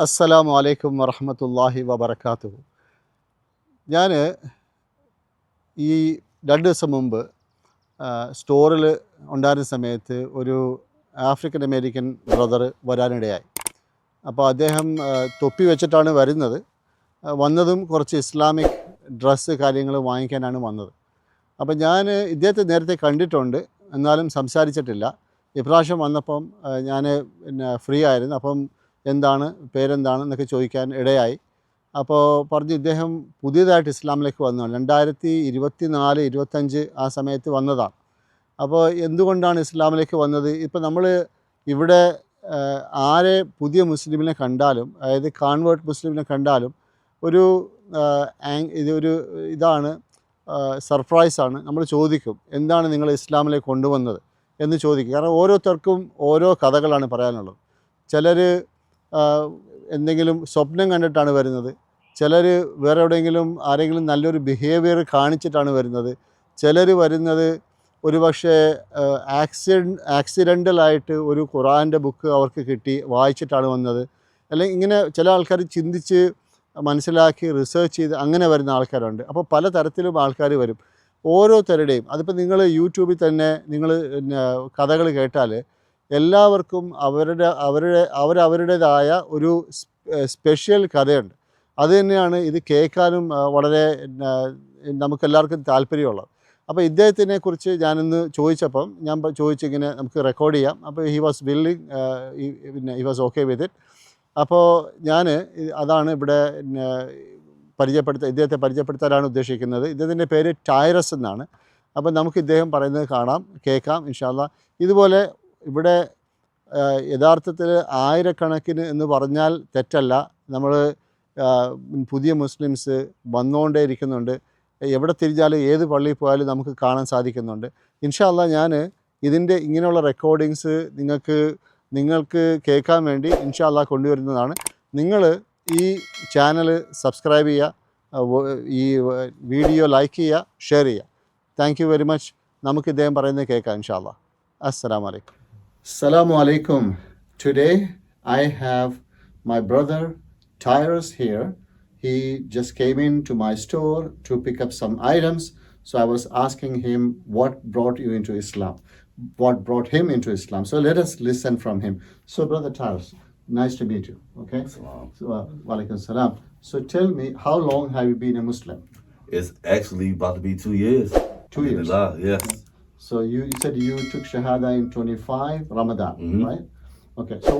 അസ്സലാമു അലൈക്കും വറഹ്മത്തുള്ളാഹി വബറകാതുഹു. ഞാൻ ഈ 2 ദിവസം മുമ്പ് സ്റ്റോറിൽ ഉണ്ടായിരുന്ന സമയത്ത് ഒരു ആഫ്രിക്കൻ അമേരിക്കൻ ബ്രദർ വരാനിടയായി. അപ്പോൾ അദ്ദേഹം തൊപ്പി വെച്ചിട്ടാണ് വരുന്നത്. വന്നതും കുറച്ച് ഇസ്ലാമിക് ഡ്രസ്സ് കാര്യങ്ങൾ വാങ്ങിക്കാനാണ് വന്നത്. അപ്പോൾ ഞാൻ ഇദ്ദേഹത്തെ നേരത്തെ കണ്ടിട്ടുണ്ട്, എന്നാലും സംസാരിച്ചിട്ടില്ല. ഇപ്രാവശ്യം വന്നപ്പം ഞാൻ പിന്നെ ഫ്രീ ആയിരുന്നു. അപ്പം എന്താണ് പേരെന്താണ് എന്നൊക്കെ ചോദിക്കാൻ ഇടയായി. അപ്പോൾ പറഞ്ഞു ഇദ്ദേഹം പുതിയതായിട്ട് ഇസ്ലാമിലേക്ക് വന്നതാണ്, 2024, 25 ആ സമയത്ത് വന്നതാണ്. അപ്പോൾ എന്തുകൊണ്ടാണ് ഇസ്ലാമിലേക്ക് വന്നത്? ഇപ്പം നമ്മൾ ഇവിടെ ആരെ പുതിയ മുസ്ലിമിനെ കണ്ടാലും, അതായത് കൺവേർട്ട് മുസ്ലിമിനെ കണ്ടാലും ഒരു ഇതാണ് സർപ്രൈസാണ്. നമ്മൾ ചോദിക്കും എന്താണ് നിങ്ങൾ ഇസ്ലാമിലേക്ക് കൊണ്ടുവന്നത് എന്ന് ചോദിക്കും. കാരണം ഓരോരുത്തർക്കും ഓരോ കഥകളാണ് പറയാനുള്ളത്. ചിലർ എന്തെങ്കിലും സ്വപ്നം കണ്ടിട്ടാണ് വരുന്നത്, ചിലർ വേറെ എവിടെയെങ്കിലും ആരെങ്കിലും നല്ലൊരു ബിഹേവിയർ കാണിച്ചിട്ടാണ് വരുന്നത്, ചിലർ വരുന്നത് ഒരു പക്ഷേ ആക്സിഡൻ്റലായിട്ട് ഒരു ഖുറാൻ്റെ ബുക്ക് അവർക്ക് കിട്ടി വായിച്ചിട്ടാണ് വന്നത്. അല്ലെങ്കിൽ ഇങ്ങനെ ചില ആൾക്കാർ ചിന്തിച്ച് മനസ്സിലാക്കി റിസർച്ച് ചെയ്ത് അങ്ങനെ വരുന്ന ആൾക്കാരുണ്ട്. അപ്പോൾ പല തരത്തിലും ആൾക്കാർ വരും. ഓരോരുത്തരുടെയും അതിപ്പോൾ നിങ്ങൾ യൂട്യൂബിൽ തന്നെ നിങ്ങൾ കഥകൾ കേട്ടാൽ എല്ലാവർക്കും അവരവരുടേതായ ഒരു സ്പെഷ്യൽ കഥയുണ്ട്. അത് തന്നെയാണ് ഇത് കേൾക്കാനും വളരെ നമുക്കെല്ലാവർക്കും താല്പര്യമുള്ളത്. അപ്പോൾ ഇദ്ദേഹത്തിനെ കുറിച്ച് ഞാനിന്ന് ചോദിച്ചപ്പം ഞാൻ ചോദിച്ചിങ്ങനെ നമുക്ക് റെക്കോർഡ് ചെയ്യാം. അപ്പോൾ he was willing, he was okay with it. അപ്പോൾ ഞാൻ അതാണ് ഇവിടെ ഇദ്ദേഹത്തെ പരിചയപ്പെടുത്താനാണ് ഉദ്ദേശിക്കുന്നത്. ഇദ്ദേഹത്തിൻ്റെ പേര് ടൈറസ് എന്നാണ്. അപ്പോൾ നമുക്ക് ഇദ്ദേഹം പറയുന്നത് കേൾക്കാം ഇൻഷാ അല്ലാഹ്. ഇതുപോലെ ഇവിടെ യഥാർത്ഥത്തിൽ ആയിരക്കണക്കിന് എന്ന് പറഞ്ഞാൽ തെറ്റല്ല, നമ്മൾ പുതിയ മുസ്ലിംസ് വന്നുകൊണ്ടേ ഇരിക്കുന്നുണ്ട്. എവിടെ തിരിഞ്ഞാലും ഏത് പള്ളിയിൽ പോയാലും നമുക്ക് കാണാൻ സാധിക്കുന്നുണ്ട്. ഇൻഷാ അല്ലാഹ് ഞാൻ ഇതിൻ്റെ ഇങ്ങനെയുള്ള റെക്കോർഡിങ്സ് നിങ്ങൾക്ക് കേൾക്കാൻ വേണ്ടി ഇൻഷാ അല്ലാഹ് കൊണ്ടുവരുന്നതാണ്. നിങ്ങൾ ഈ ചാനൽ സബ്സ്ക്രൈബ് ചെയ്യുക, ഈ വീഡിയോ ലൈക്ക് ചെയ്യുക, ഷെയർ ചെയ്യുക. Thank you very much. നമുക്ക് ഇദ്ദേഹം പറയുന്നത് കേൾക്കാം ഇൻഷാ അല്ലാഹ്. അസ്സലാമു അലൈക്കും. Assalamu alaikum. Today I have my brother Tyrus here. He just came into my store to pick up some items. So I was asking him what brought you into Islam, what brought him into Islam. So let us listen from him. So brother Tyrus, nice to meet you. Okay. Walaikum salam. So tell me, how long have you been a Muslim? It's actually about to be 2 years. 2 years. Yes. So you said you took Shahada in 25 Ramadan, right? Okay. So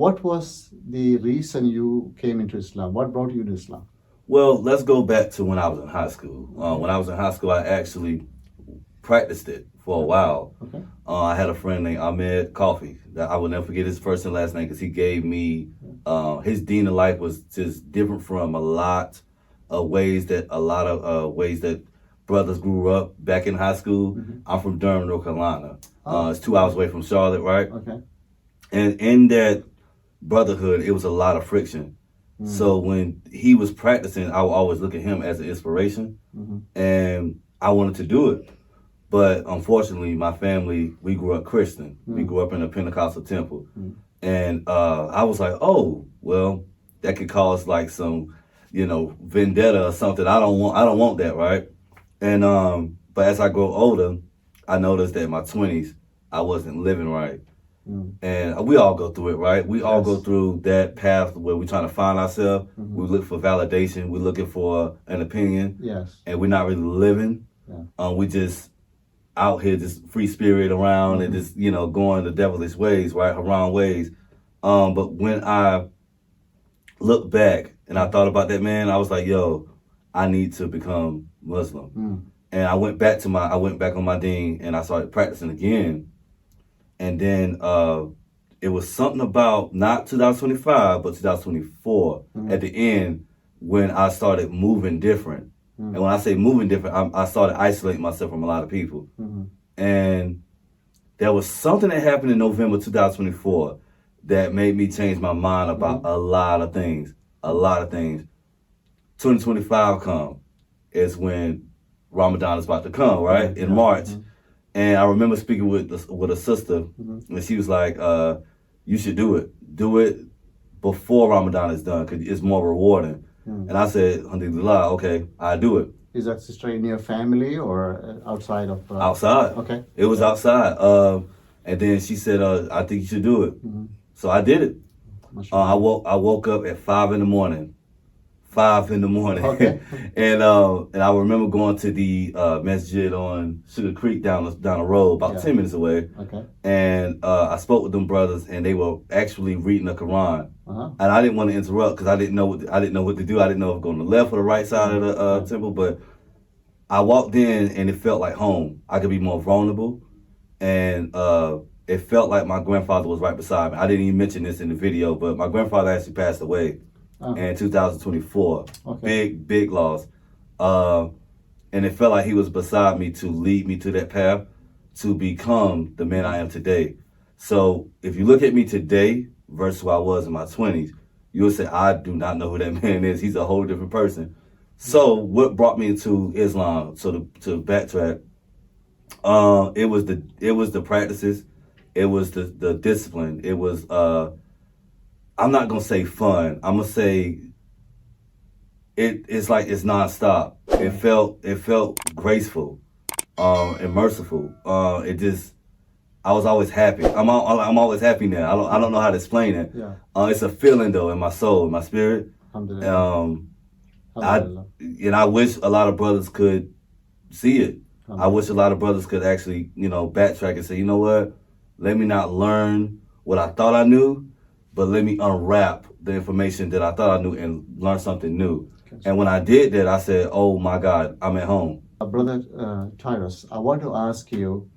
what was the reason you came into Islam? What brought you to Islam? Well, let's go back to when I was in high school. When I was in high school, I actually practiced it for a while. Okay. I had a friend named Ahmed Coffee. That I will never forget his first and last name because he gave me his deen of life was just different from a lot of ways that brothers grew up back in high school. I'm from Durham, North Carolina. It's 2 hours away from Charlotte, right? Okay. And in that brotherhood, it was a lot of friction. So when he was practicing, I would always look at him as an inspiration, and I wanted to do it. But unfortunately, my family, we grew up Christian. We grew up in a Pentecostal temple. And I was like, oh, well, that could cause like some, vendetta or something. I don't want that, right? And but as I grow older, I noticed that in my 20s, I wasn't living right. And we all go through it, right? We all go through that path where we're trying to find ourselves. We look for validation. We're looking for an opinion. Yes. And we're not really living. Yeah. We just out here, just free spirit around and just, going the devilish ways, right? Wrong ways. But when I look back and I thought about that, man, I was like, yo, I need to become Muslim. And I went back on my deen and I started practicing again. And then it was something about not 2025, but 2024 at the end when I started moving different. And when I say moving different, I started isolating myself from a lot of people. And there was something that happened in November 2024 that made me change my mind about a lot of things. 2025 come is when Ramadan is about to come, right? In March. And I remember speaking with a sister, and she was like, you should do it. Do it before Ramadan is done because it's more rewarding. And I said, alhamdulillah, okay, I do it. Is that sister in your family or outside of? Outside. Okay. It was outside. And then she said, I think you should do it. So I did it. I woke up at 5 in the morning. 5 in the morning. Okay. and I remember going to the masjid on Sugar Creek down the road, about 10 minutes away. Okay. And I spoke with them brothers, and they were actually reading the Quran. And I didn't want to interrupt because I didn't know what to do. I didn't know if I was going to the left or the right side of the temple. But I walked in, and it felt like home. I could be more vulnerable, and it felt like my grandfather was right beside me. I didn't even mention this in the video, but my grandfather actually passed away in 2024. Okay. Big loss. And it felt like he was beside me to lead me to that path to become the man I am today. So if you look at me today versus who I was in my 20s, you'll say, I do not know who that man is. He's a whole different person. So what brought me into Islam? So to backtrack, it was the practices, it was the discipline, it was I'm not gonna say fun. I'm gonna say it's like it's nonstop. It felt graceful, and merciful. I was always happy. I'm always happy now. I don't know how to explain it. Yeah. It's a feeling though in my soul, in my spirit. I wish a lot of brothers could see it. I wish a lot of brothers could actually, backtrack and say, you know what? Let me not learn what I thought I knew, but let me unwrap the information that I thought I knew and learn something new. Okay. And when I did that, I said, oh my God, I'm at home. Brother Tyrus, I want to ask you,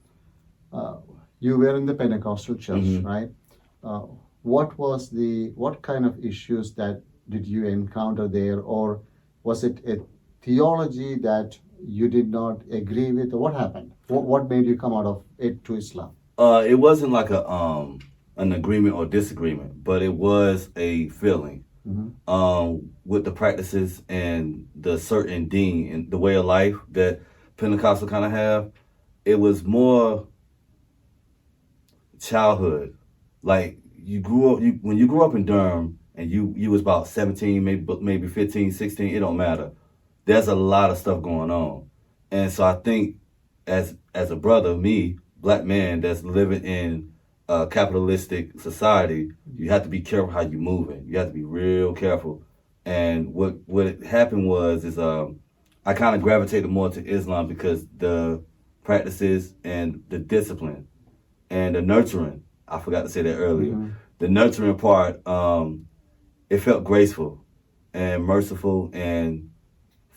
you were in the Pentecostal church, right? What kind of issues did you encounter there, or was it a theology that you did not agree with, or what happened? What made you come out of it to Islam? It wasn't like an agreement or disagreement, but it was a feeling with the practices and the certain deen and the way of life that Pentecostal kind of have. It was more childhood. Like when you grew up in Durham and you was about 17, maybe 15, 16, it don't matter. There's a lot of stuff going on. And so I think as a brother, me, black man that's living in a capitalistic society, you have to be careful how you moving. You have to be real careful. And what happened is I kind of gravitated more to Islam because the practices and the discipline and the nurturing, I forgot to say that earlier. The nurturing part, it felt graceful and merciful and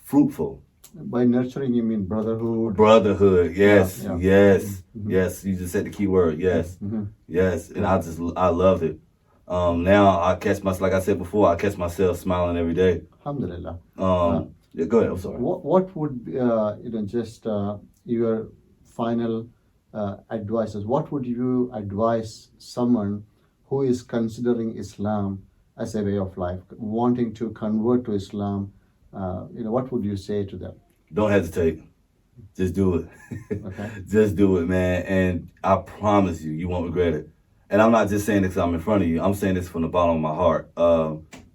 fruitful. By nurturing, you mean brotherhood? Brotherhood, yes, yeah. Yes, yes. You just said the key word, yes, yes. And I loved it. Now I catch myself, like I said before, I catch myself smiling every day. Alhamdulillah. Yeah, go ahead. I'm sorry. What would just your final advices? What would you advise someone who is considering Islam as a way of life, wanting to convert to Islam? What would you say to them? Don't hesitate. Just do it. Okay. Just do it, man. And I promise you won't regret it. And I'm not just saying this because I'm in front of you. I'm saying this from the bottom of my heart.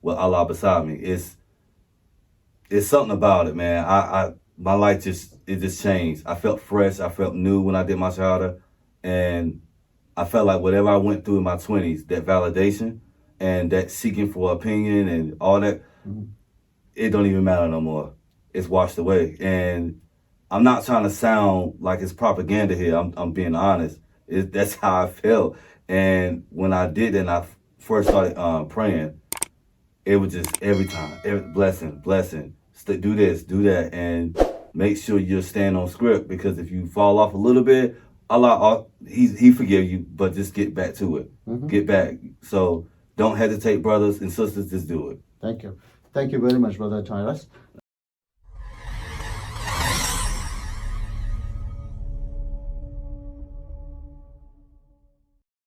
With Allah beside me, it's something about it, man. My life just changed. I felt fresh. I felt new when I did my shahada, and I felt like whatever I went through in my 20s, that validation and that seeking for opinion and all that. It don't even matter no more. It's washed away. And I'm not trying to sound like it's propaganda here. I'm being honest. That's how I felt. And when I did it and I first started praying, it was just every time, blessing. Do this, do that, and make sure you're staying on script, because if you fall off a little bit, Allah, he forgive you, but just get back to it. Get back. So don't hesitate, brothers and sisters, just do it. Thank you. Thank you very much, Brother Tyrus.